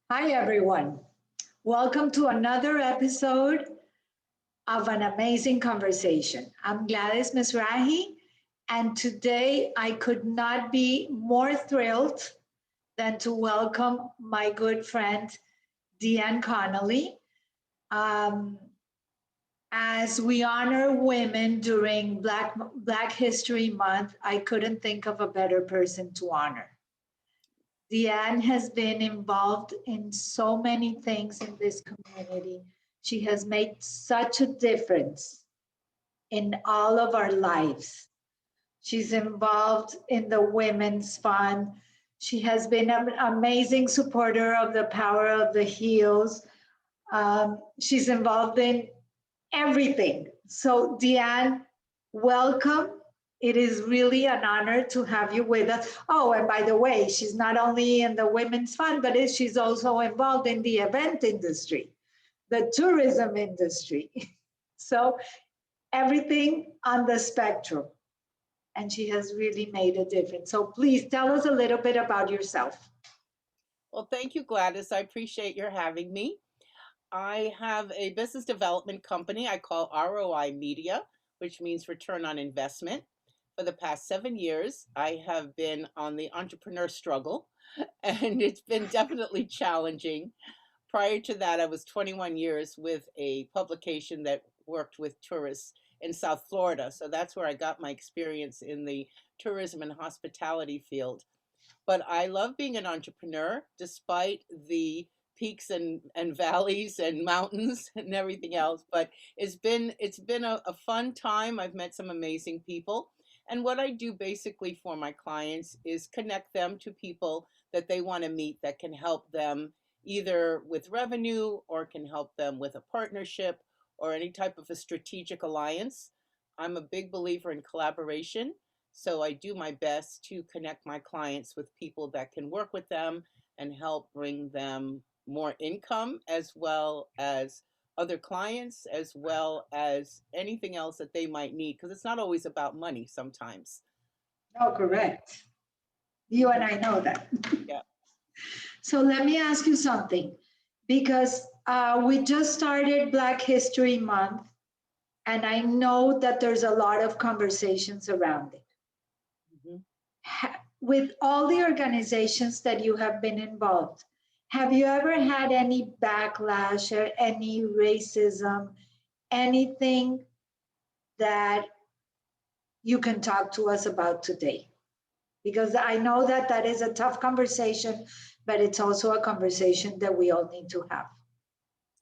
Hi, everyone. Welcome to another episode of an amazing conversation. I'm Gladys Mizrahi, and today I could not be more thrilled than to welcome my good friend, DeAnne Connolly. Um, as we honor women during Black History Month, I couldn't think of a better person to honor. DeAnne has been involved in so many things in this community. She has made such a difference in all of our lives. She's involved in the Women's Fund. She has been an amazing supporter of the Power of the Heels. She's involved in everything. So, DeAnne, welcome. It is really an honor to have you with us. Oh, and by the way, she's not only in the Women's Fund, but she's also involved in the event industry, the tourism industry. So, everything on the spectrum. And she has really made a difference. So, please tell us a little bit about yourself. Well, thank you, Gladys. I appreciate your having me. I have a business development company I call ROI Media, which means return on investment. For the past 7 years, I have been on the entrepreneur struggle, and it's been definitely challenging. Prior to that, I was 21 years with a publication that worked with tourists in South Florida. So that's where I got my experience in the tourism and hospitality field. But I love being an entrepreneur despite the peaks and valleys and mountains and everything else. But it's been a fun time. I've met some amazing people. And what I do basically for my clients is connect them to people that they want to meet that can help them either with revenue or can help them with a partnership or any type of a strategic alliance. I'm a big believer in collaboration, so I do my best to connect my clients with people that can work with them and help bring them more income, as well as other clients, as well as anything else that they might need, because it's not always about money sometimes. Oh, correct. You and I know that. Yeah. So let me ask you something, because we just started Black History Month, and I know that there's a lot of conversations around it. Mhm. With all the organizations that you have been involved, have you ever had any backlash or any racism, anything that you can talk to us about today? Because I know that that is a tough conversation, but it's also a conversation that we all need to have.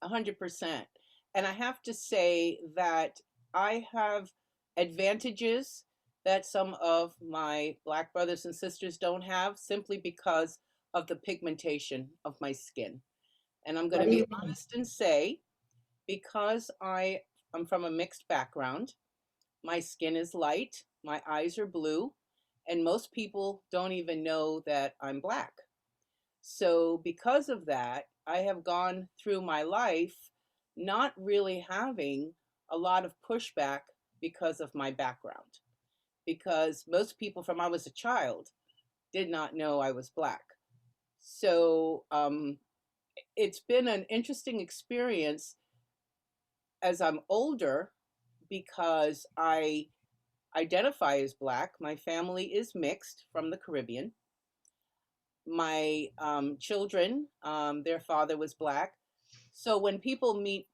100%. And I have to say that I have advantages that some of my Black brothers and sisters don't have simply because of the pigmentation of my skin. And I'm going What to do be you mean? honest and say, because am from a mixed background, my skin is light, my eyes are blue, and most people don't even know that I'm Black. So, because of that, I have gone through my life not really having a lot of pushback because of my background. Because most people from I was a child did not know I was Black. So, it's been an interesting experience as I'm older because I identify as Black. My family is mixed from the Caribbean. My children, their father was Black. So when people meet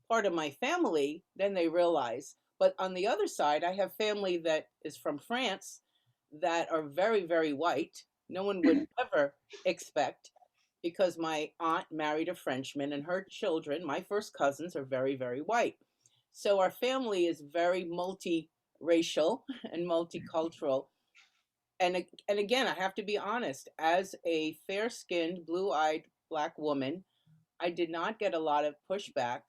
part of my family, then they realize. But on the other side, I have family that is from France that are very, very white. No one would ever expect, because my aunt married a Frenchman and her children, my first cousins, are very, very white. So our family is very multiracial and multicultural. And again, I have to be honest, as a fair-skinned, blue-eyed Black woman, I did not get a lot of pushback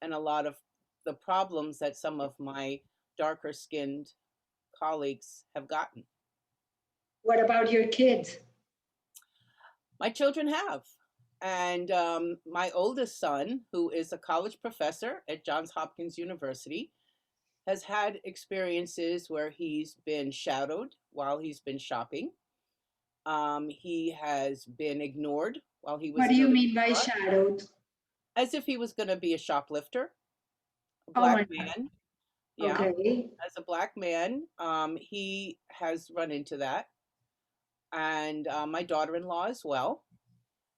and a lot of the problems that some of my darker skinned colleagues have gotten. What about your kids? My children have. And my oldest son, who is a college professor at Johns Hopkins University, has had experiences where he's been shadowed while he's been shopping. He has been ignored while he What was do in a you mean by restaurant, shadowed? as if he was going to be a shoplifter, a Oh black my God. man. Yeah, Okay. as a black man, he has run into that, and my daughter-in-law as well.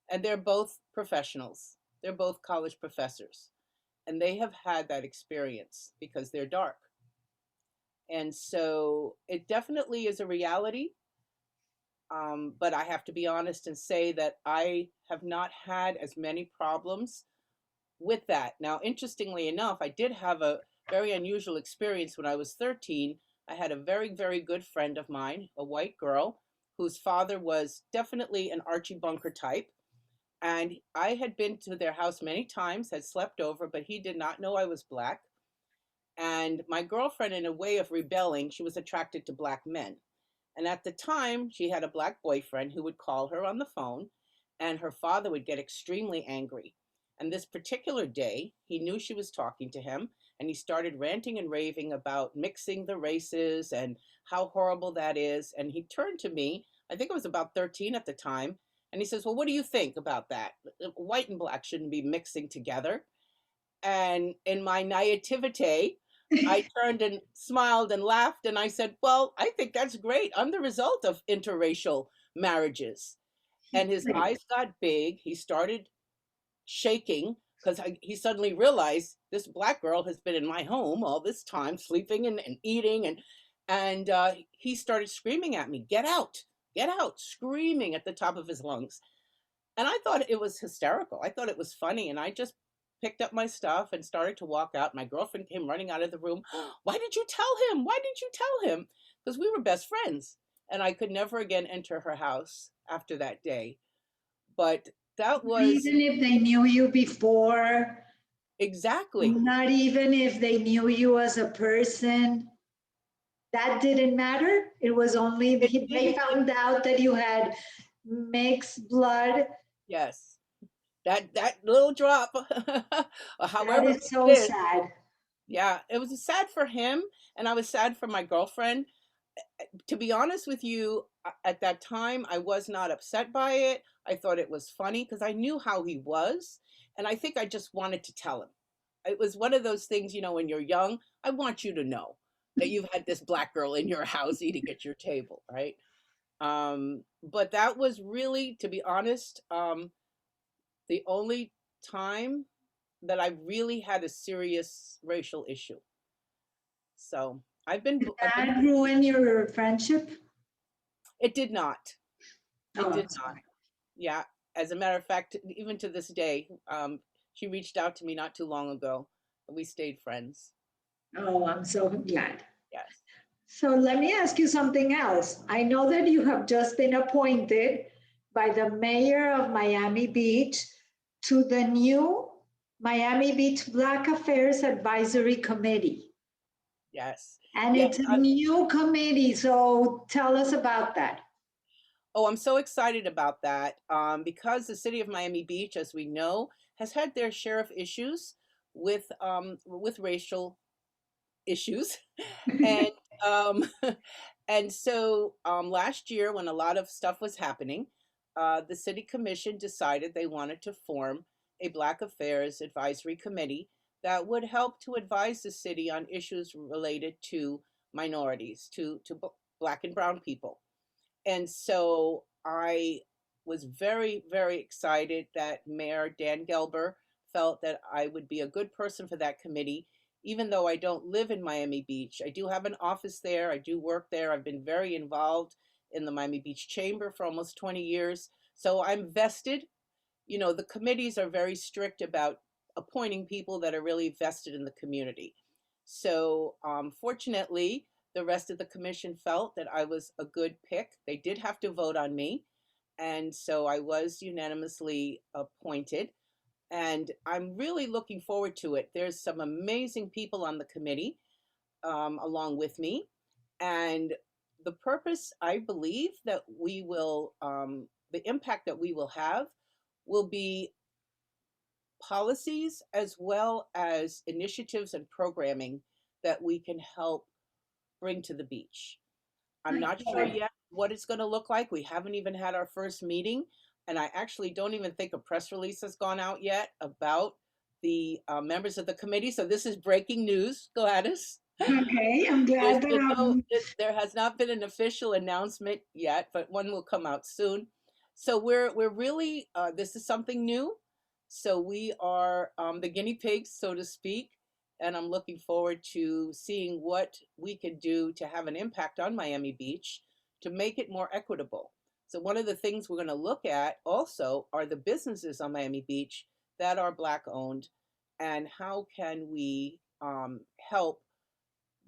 And they're both professionals. They're both college professors, and they have had that experience because they're dark. And so it definitely is a reality. But I have to be honest and say that I have not had as many problems with that. Now, interestingly enough, I did have a very unusual experience when I was 13. I had a very, very good friend of mine, a white girl, whose father was definitely an Archie Bunker type. And I had been to their house many times, had slept over, but he did not know I was black. And my girlfriend, in a way of rebelling, she was attracted to black men. And at the time, she had a black boyfriend who would call her on the phone, and her father would get extremely angry. And this particular day, he knew she was talking to him, and he started ranting and raving about mixing the races and how horrible that is. And he turned to me, I think I was about 13 at the time, and he says, "Well, what do you think about that? White and black shouldn't be mixing together." And in my naivete, I turned and smiled and laughed, and I said, "Well, I think that's great. I'm the result of interracial marriages." And his eyes got big. He started shaking because he suddenly realized this black girl has been in my home all this time, sleeping and eating, and he started screaming at me, get out!" Screaming at the top of his lungs. And I thought it was hysterical. I thought it was funny. And I just picked up my stuff and started to walk out. My girlfriend came running out of the room. "Why did you tell him? Why did you tell him?" Because we were best friends. And I could never again enter her house after that day. But that was Even if they knew you before, exactly. not even if they knew you as a person, that didn't matter. It was only It they didn't, found out that you had mixed blood. yes. That little drop, That however is big so it is. sad. Yeah, it was sad for him, and I was sad for my girlfriend. To be honest with you, at that time, I was not upset by it. I thought it was funny because I knew how he was. And I think I just wanted to tell him. It was one of those things, when you're young, I want you to know that you've had this black girl in your house eating at your table, right? But that was really, to be honest, the only time that I really had a serious racial issue. So I've been, That ruined your friendship. it did not. It Oh, did I'm not. sorry. Yeah. As a matter of fact, even to this day, she reached out to me not too long ago. We stayed friends. Oh, I'm so glad. Yes. So let me ask you something else. I know that you have just been appointed by the mayor of Miami Beach to the new Miami Beach Black Affairs Advisory Committee. Yes. And Yes. it's a new committee, so tell us about that. Oh, I'm so excited about that because the city of Miami Beach, as we know, has had their share of issues with racial issues, and um, and so last year, when a lot of stuff was happening, the city commission decided they wanted to form a Black Affairs Advisory Committee that would help to advise the city on issues related to minorities, to Black and Brown people. And so I was very, very excited that Mayor Dan Gelber felt that I would be a good person for that committee, even though I don't live in Miami Beach. I do have an office there, I do work there. I've been very involved in the Miami Beach Chamber for almost 20 years. So I'm vested. The committees are very strict about appointing people that are really vested in the community. So, fortunately, the rest of the commission felt that I was a good pick. They did have to vote on me. And so I was unanimously appointed. And I'm really looking forward to it. There's some amazing people on the committee along with me. And the purpose, I believe, that the impact that we will have will be policies as well as initiatives and programming that we can help bring to the beach. I'm My not sure God. yet what it's going to look like. We haven't even had our first meeting, And I actually don't even think a press release has gone out yet about the members of the committee. So this is breaking news, Gladys. Okay, I'm glad that There has not been an official announcement yet, but one will come out soon. So we're really this is something new. So we are the guinea pigs, so to speak, and I'm looking forward to seeing what we can do to have an impact on Miami Beach to make it more equitable. So one of the things we're going to look at also are the businesses on Miami Beach that are Black owned, and how can we help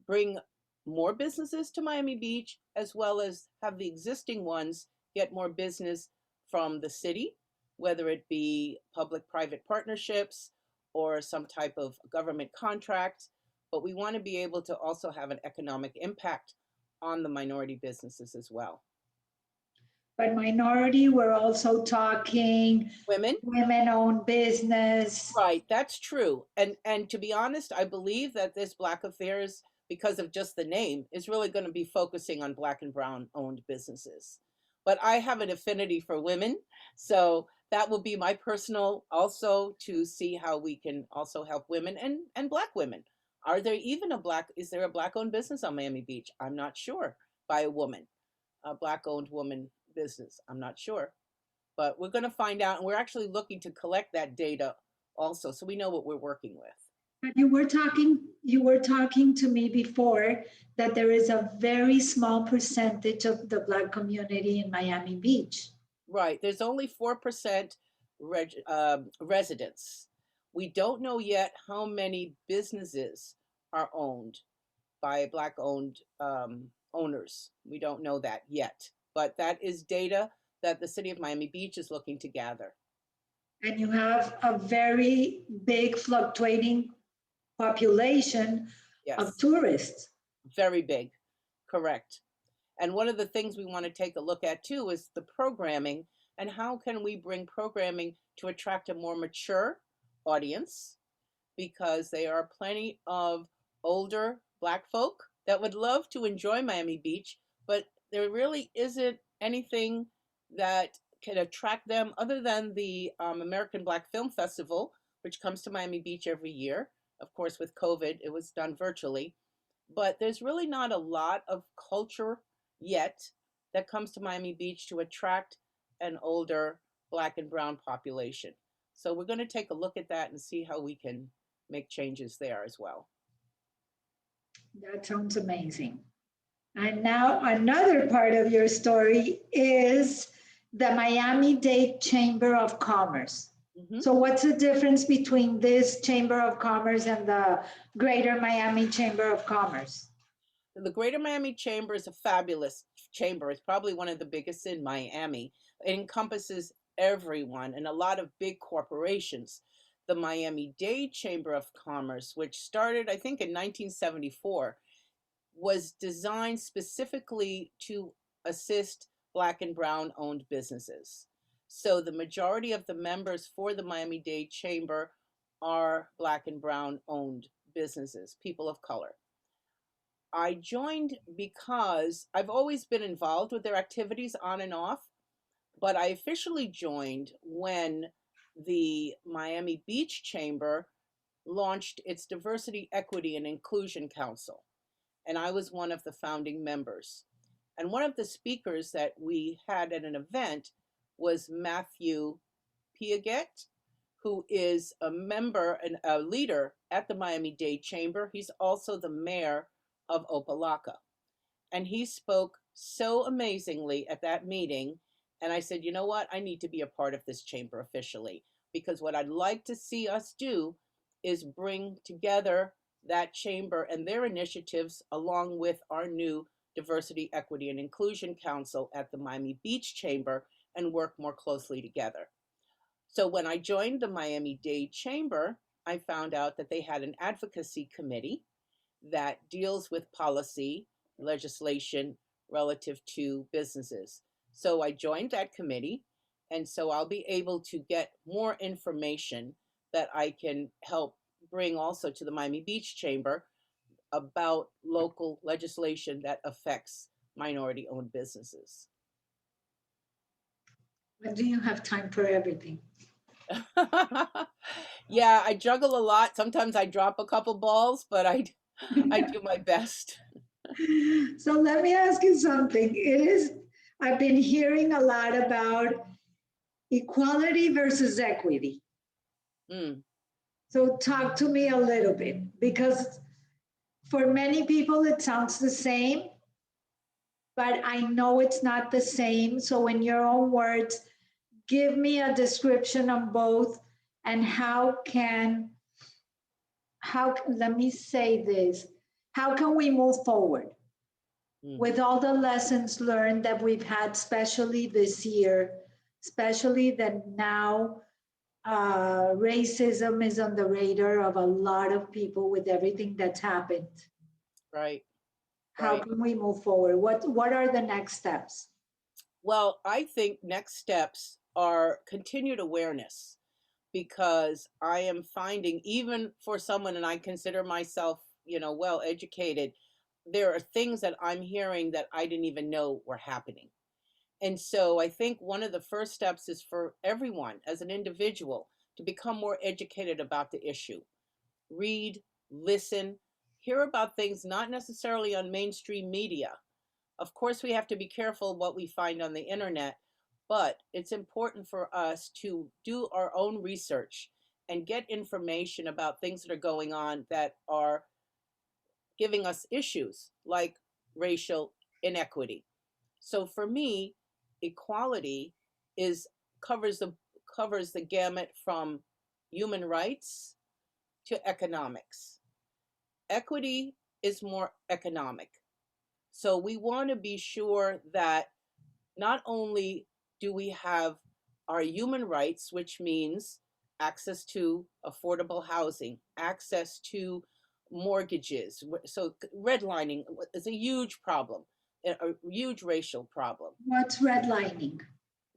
bring more businesses to Miami Beach, as well as have the existing ones get more business from the city, whether it be public-private partnerships or some type of government contract. But we want to be able to also have an economic impact on the minority businesses as well. but minority, we're also talking Women. women-owned business. Right, that's true. And to be honest, I believe that this Black Affairs, because of just the name, is really going to be focusing on Black and brown owned businesses. But I have an affinity for women, so that will be my personal also to see how we can also help women and Black women. Are there even is there a Black owned business on Miami Beach? I'm not sure. By a woman, a Black owned woman business. I'm not sure, but we're going to find out, and we're actually looking to collect that data also, so we know what we're working with. But you were talking to me before that there is a very small percentage of the Black community in Miami Beach. Right, there's only 4% residents. We don't know yet how many businesses are owned by Black owned owners. We don't know that yet, but that is data that the city of Miami Beach is looking to gather. And you have a very big fluctuating population of Yes, tourists. very big, correct. And one of the things we want to take a look at too is the programming, and how can we bring programming to attract a more mature audience, because there are plenty of older Black folk that would love to enjoy Miami Beach, but there really isn't anything that can attract them other than the American Black Film Festival, which comes to Miami Beach every year. Of course, with COVID, it was done virtually, but there's really not a lot of culture yet that comes to Miami Beach to attract an older Black and brown population. So we're going to take a look at that and see how we can make changes there as well. That sounds amazing. And now another part of your story is the Miami-Dade Chamber of Commerce. Mm-hmm. So what's the difference between this Chamber of Commerce and the Greater Miami Chamber of Commerce? The Greater Miami Chamber is a fabulous chamber. It's probably one of the biggest in Miami. It encompasses everyone and a lot of big corporations. The Miami-Dade Chamber of Commerce, which started, I think, in 1974, was designed specifically to assist Black and brown owned businesses. So the majority of the members for the Miami-Dade Chamber are Black and brown owned businesses, people of color. I joined because I've always been involved with their activities on and off, but I officially joined when the Miami Beach Chamber launched its Diversity, Equity, and Inclusion Council, and I was one of the founding members. And one of the speakers that we had at an event was Matthew Piaget, who is a member and a leader at the Miami-Dade Chamber. He's also the mayor of Opa-locka. And he spoke so amazingly at that meeting. And I said, you know what? I need to be a part of this chamber officially, because what I'd like to see us do is bring together that chamber and their initiatives along with our new Diversity, Equity, and Inclusion Council at the Miami Beach Chamber and work more closely together. So when I joined the Miami-Dade Chamber, I found out that they had an advocacy committee that deals with policy, legislation relative to businesses. So I joined that committee, and so I'll be able to get more information that I can help bring also to the Miami Beach Chamber about local legislation that affects minority-owned businesses. When do you have time for everything? Yeah, I juggle a lot. Sometimes I drop a couple balls, but I do my best. So let me ask you something. I've been hearing a lot about equality versus equity. Mm, So talk to me a little bit because for many people it sounds the same, but I know it's not the same. So, in your own words, give me a description of both and let me say this, how can we move forward mm, with all the lessons learned that we've had, especially this year, especially that now racism is on the radar of a lot of people with everything that's happened. right, How right. can we move forward? What are the next steps? Well, I think next steps are continued awareness because I am finding, even for someone, and I consider myself, well educated, there are things that I'm hearing that I didn't even know were happening. And so I think one of the first steps is for everyone as an individual to become more educated about the issue. Read, listen, hear about things not necessarily on mainstream media. Of course, we have to be careful what we find on the internet, but it's important for us to do our own research and get information about things that are going on that are giving us issues like racial inequity. So for me, equality is covers the covers the gamut from human rights to economics. Equity is more economic. So we want to be sure that not only do we have our human rights, which means access to affordable housing, access to mortgages. So redlining is a huge problem, a huge racial problem. What's redlining?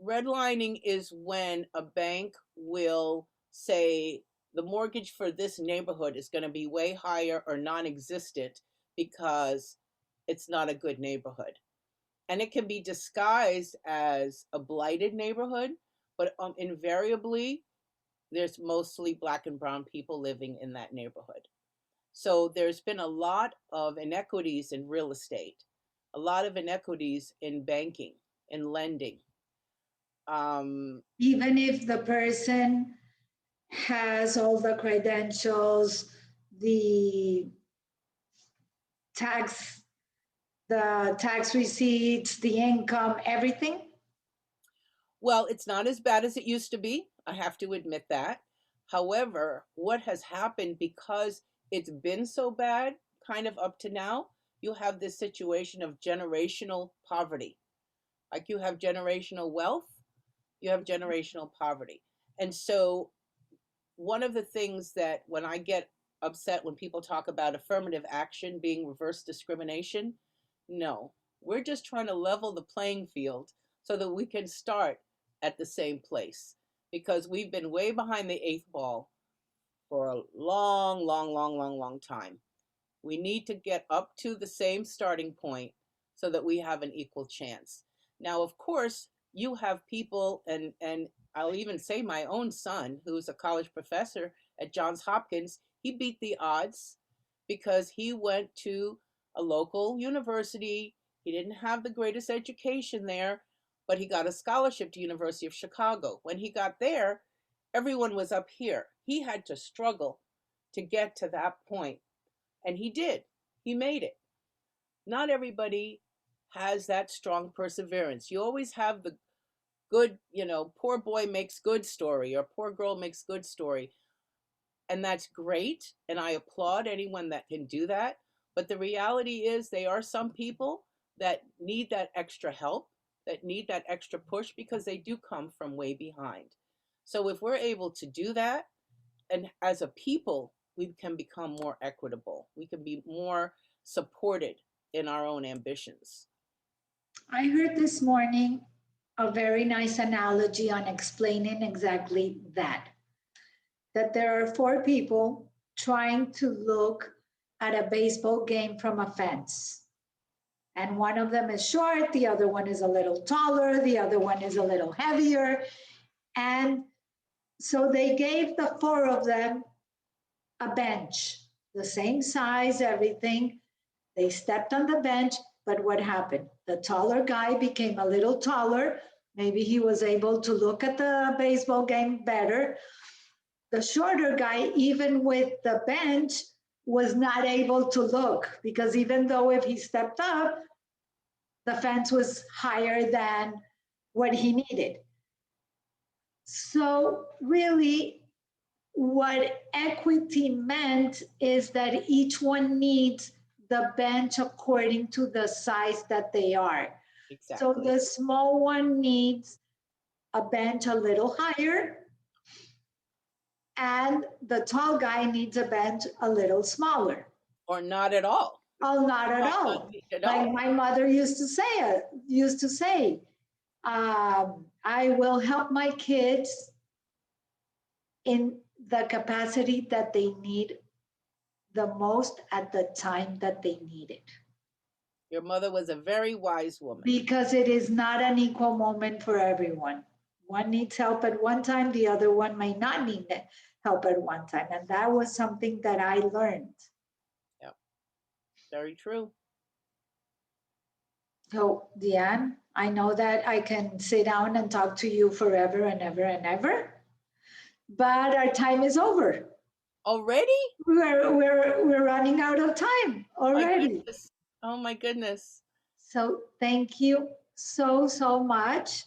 Redlining is when a bank will say the mortgage for this neighborhood is going to be way higher or non-existent because it's not a good neighborhood. And it can be disguised as a blighted neighborhood, but invariably there's mostly black and brown people living in that neighborhood. So there's been a lot of inequities in real estate, a lot of inequities in banking, in lending. um, Even if the person has all the credentials, the tax, the tax receipts, the income, everything. well, it's not as bad as it used to be. I have to admit that. However, what has happened because it's been so bad, kind of up to now, you have this situation of generational poverty. Like you have generational wealth, you have generational poverty. And so, one of the things that when I get upset when people talk about affirmative action being reverse discrimination, no, we're just trying to level the playing field so that we can start at the same place because we've been way behind the eighth ball for a long, long, long, long, long time. We need to get up to the same starting point so that we have an equal chance. Now, of course, you have people, and I'll even say my own son, who's a college professor at Johns Hopkins, he beat the odds because he went to a local university. He didn't have the greatest education there, but he got a scholarship to University of Chicago. When he got there, everyone was up here. He had to struggle to get to that point, and he did. He made it. Not everybody has that strong perseverance. You always have the good, poor boy makes good story or poor girl makes good story. And that's great. And I applaud anyone that can do that. But the reality is, there are some people that need that extra help, that need that extra push because they do come from way behind. So if we're able to do that, and as a people, we can become more equitable. We can be more supported in our own ambitions. I heard this morning a very nice analogy on explaining exactly that. That there are four people trying to look at a baseball game from a fence. And one of them is short, the other one is a little taller, the other one is a little heavier. And so they gave the four of them a bench, the same size, everything. They stepped on the bench, but what happened? The taller guy became a little taller. Maybe he was able to look at the baseball game better. The shorter guy, even with the bench, was not able to look because even though if he stepped up, the fence was higher than what he needed. So, really, what equity meant is that each one needs the bench according to the size that they are. So Exactly. the small one needs a bench a little higher, and the tall guy needs a bench a little smaller. Or not at all. Oh, not at Might not all. need at Like all. my mother used to say, I will help my kids in the capacity that they need the most at the time that they need it. Your mother was a very wise woman. Because it is not an equal moment for everyone. One needs help at one time, the other one may not need help at one time. And that was something that I learned. Yeah, very true. So, DeAnne, I know that I can sit down and talk to you forever and ever and ever, but our time is over. Already? We're running out of time My already. goodness. Oh my goodness. So thank you so, so much.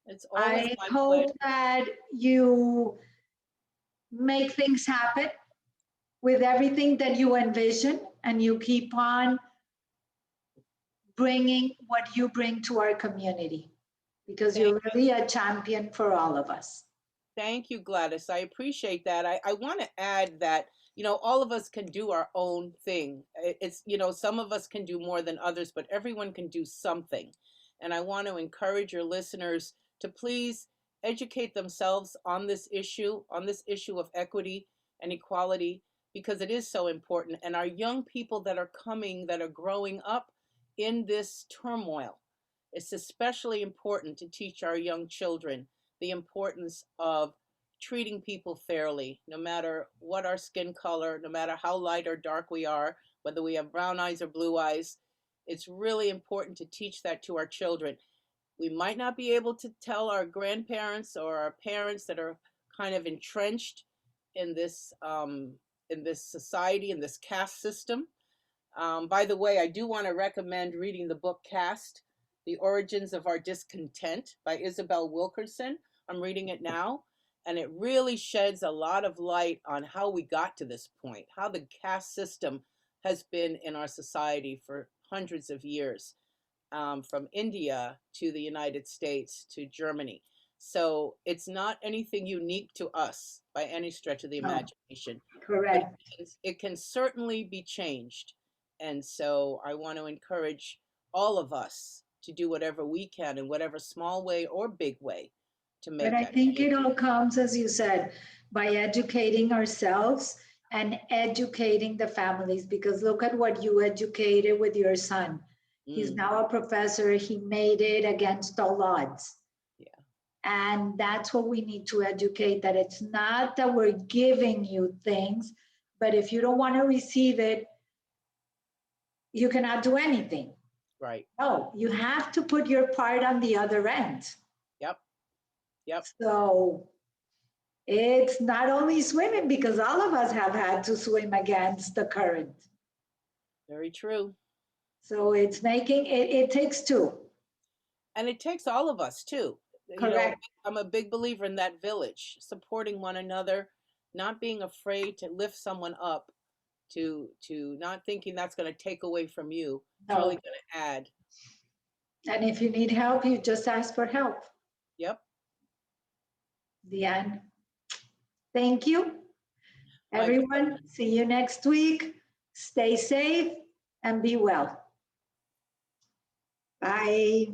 It's always I my hope pleasure. that you make things happen with everything that you envision and you keep on bringing what you bring to our community because Thank you're you. really a champion for all of us. Thank you, Gladys. I appreciate that. I want to add that, all of us can do our own thing. It's, some of us can do more than others, but everyone can do something. And I want to encourage your listeners to please educate themselves on this issue of equity and equality, because it is so important. And our young people that are coming, that are growing up in this turmoil, it's especially important to teach our young children the importance of treating people fairly, no matter what our skin color, no matter how light or dark we are, whether we have brown eyes or blue eyes. It's really important to teach that to our children. We might not be able to tell our grandparents or our parents that are kind of entrenched in this society, in this caste system. By the way, I do want to recommend reading the book Caste, The Origins of Our Discontent by Isabel Wilkerson. I'm reading it now, and it really sheds a lot of light on how we got to this point, how the caste system has been in our society for hundreds of years, from India to the United States to Germany. So it's not anything unique to us by any stretch of the No, imagination, but correct. it can certainly be changed. And so I want to encourage all of us to do whatever we can in whatever small way or big way to But make I that think change. it all comes, as you said, by educating ourselves and educating the families. Because look at what you educated with your son. He's Mm, now a professor, he made it against all odds. yeah, And that's what we need to educate, that it's not that we're giving you things, but if you don't want to receive it, you cannot do anything. right. No, you have to put your part on the other end. Yep, yep, So it's not only swimming, because all of us have had to swim against the current. very true. So it's making it, it takes two. And it takes all of us too. Correct. I'm a big believer in that village, supporting one another, not being afraid to lift someone up, to not thinking that's going to take away from you. It's really No. going to add. And if you need help, you just ask for help. Yep. DeAnne, thank you. My Everyone, pleasure. see you next week. Stay safe and be well. Bye.